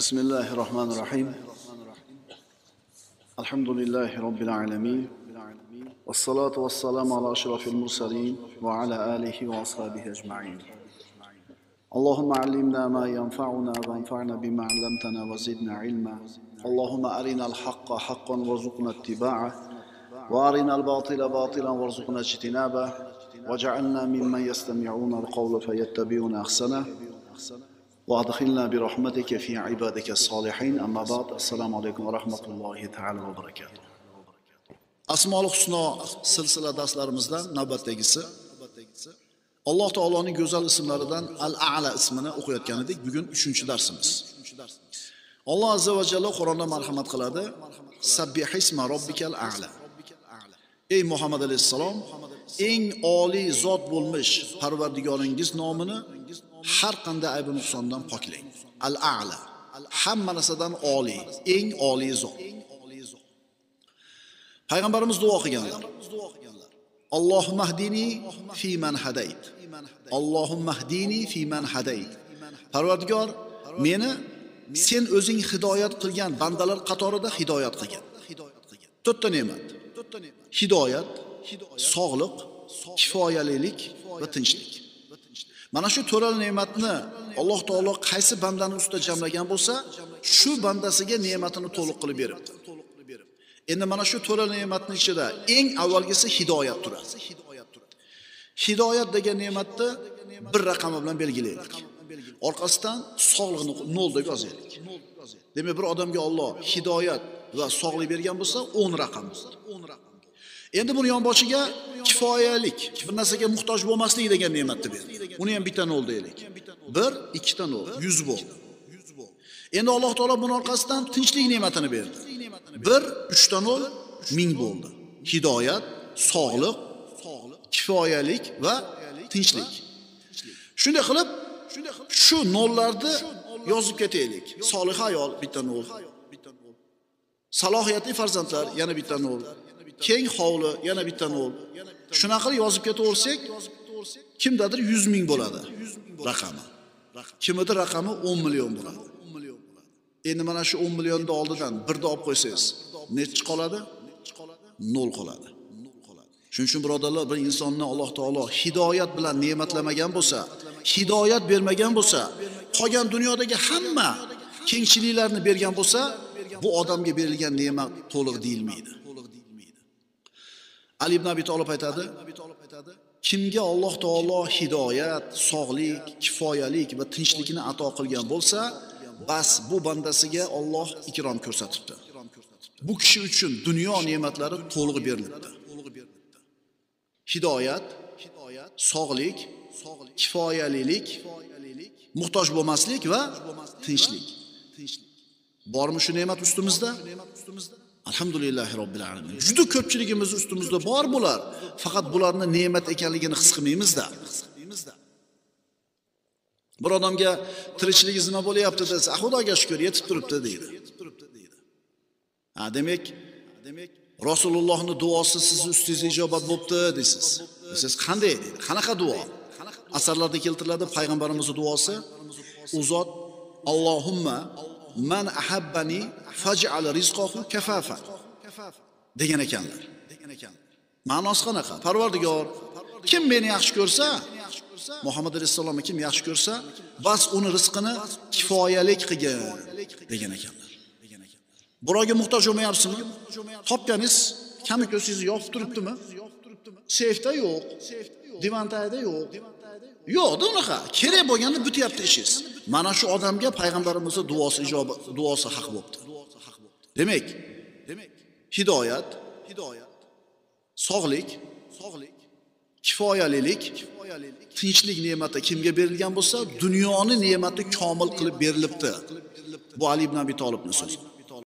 بسم الله الرحمن الرحيم الحمد لله رب العالمين والصلاة والسلام على أشرف المرسلين وعلى آله وأصحابه أجمعين اللهم علمنا ما ينفعنا وانفعنا بما علمتنا وزدنا علما اللهم أرنا الحق حقا وارزقنا اتباعه وأرنا الباطل باطلا وارزقنا اجتنابه وجعلنا ممن يستمعون القول فيتبعون أحسنه وأدخلنا برحمتك في عبادك الصالحين أما بعد السلام عليكم ورحمة الله تعالى وبركاته Asmaul Husno silsila darslarimizdan navbatdagisi Alloh taoloning go'zal ismlaridan Al-A'la ismini o'qiyotgan edik. Bugun 3-darsimiz. Alloh azza va jalla Qur'onda marhamat qiladi. Sabbihisma robbikal a'la. Ey Muhammad alayhisalom, eng oliy zot bo'lmish Parvardigoringiz nomini har qanday ayb nuqsondan poklang. Al-A'la, hamma narsadan oliy, eng oliy zot. Payg'ambarimiz duo qilganlar. Allohumma hdini fi man hadayt. Allohumma hdini fi man hadayt. Parvardigor, meni sen o'zing hidoyat qilgan bandalar qatorida hidoyat qilgin. 4 ta ne'mat. Hidoyat, sog'liq, kifoyalilik va tinchlik. Mana shu to'ral ne'matni Alloh taolo qaysi bandani ustida jamlagan bo'lsa, shu bandasiga ne'matini to'liq qilib beribdi. Endi mana shu to'ral ne'matning ichida eng avvalgisi hidoyat turadi. Hidoyat degan ne'matni bir raqami bilan belgilaylik. Orqasidan sog'liqni 0 deb yozaylik. Demak, bir odamga Alloh hidoyat va sog'lik bergan bo'lsa 10 raqam. Endi buni yonboshiga kifoyalik, bir narsaga muhtoj bo'lmaslik degan ne'matni berdi. Uni ham bitta 0 deylik. 1, 2 ta 0, 100 bo'ldi. Endi Alloh taolo buning orqasidan tinchlik ne'matini berdi. 1, 3 ta 0, 1000 bo'ldi. Hidoyat, sog'liq, kifoyalik va tinchlik. Shunday qilib, shu nollarni yozib ketaylik. Solih ayol bitta 0. Salohiyatli farzandlar yana bitta 0. Keng hovli yana bitta 0. Shunaqa qilib yozib ketaversak, kimdadir 100 ming bo'ladi raqami. Kimdadir raqami 10 million bo'ladi. Endi mana shu 10 millionni oldidan birda olib qo'ysangiz, nechi qoladi? 0 qoladi. Shuning uchun birodarlar, bir insonni Alloh taolo hidoyat bilan ne'matlamagan bo'lsa, hidoyat bermagan bo'lsa, qolgan dunyodagi hamma kengchiliklarni bergan bo'lsa, bu odamga berilgan ne'mat to'liq deyilmaydi. Ali ibn Abi Talib aytadi, kimga Alloh taolo hidoyat, sog'lik, kifoyalik va tinchlikni ato qilgan bo'lsa, bas bu bandasiga Alloh ikrom ko'rsatibdi. Bu kishi uchun dunyo ne'matlari to'liq berilibdi. Hidoyat, sog'lik, kifoyalilik, muhtoj bo'lmaslik va tinchlik. Bormi shu ne'mat ustimizda? Alhamdulillahi robbil alamin. Juda ko'pchiligimiz ustimizda bor bular. Faqat bularni ne'mat ekanligini his qilmaymiz-da. Bir odamga tirikchiligingiz nima bo'lyapti desa, Xudoga shukr, yetib turibdi deydi. Demak, Rasulullohning duosi siz ustingizga ijobat bo'libdi deysiz. Siz qanday deydi? Qanaqa duo? Asarlarda keltiriladi payg'ambarimizning duosi. U zot Allohumma man ahabbani faj'al rizqahu kafafa degan ekanlar. Ma'nosi qanaqa? Parvardigor, kim meni yaxshi ko'rsa, Muhammad alayhisalomni kim yaxshi ko'rsa, bas uni rizqini kifoyalik qilgin degan ekanlar. Birovga muhtoj bo'lmayapsizmi? Topganingiz kami ko'zingizni yopib turibdimi? Seyfda yo'q, divantayda yo'q. Yo'q, unaqa. Kerak bo'lganda bityapti ishingiz. Mana shu odamga payg'ambarimizning duosi ijobat, duosi haq bo'libdi. Demak, hidoyat, sog'lik, kifoyalilik, tinchlik ne'mati kimga berilgan bo'lsa, dunyoni ne'mati komil qilib berilibdi. Bu Ali ibn Abi Talibning so'zi.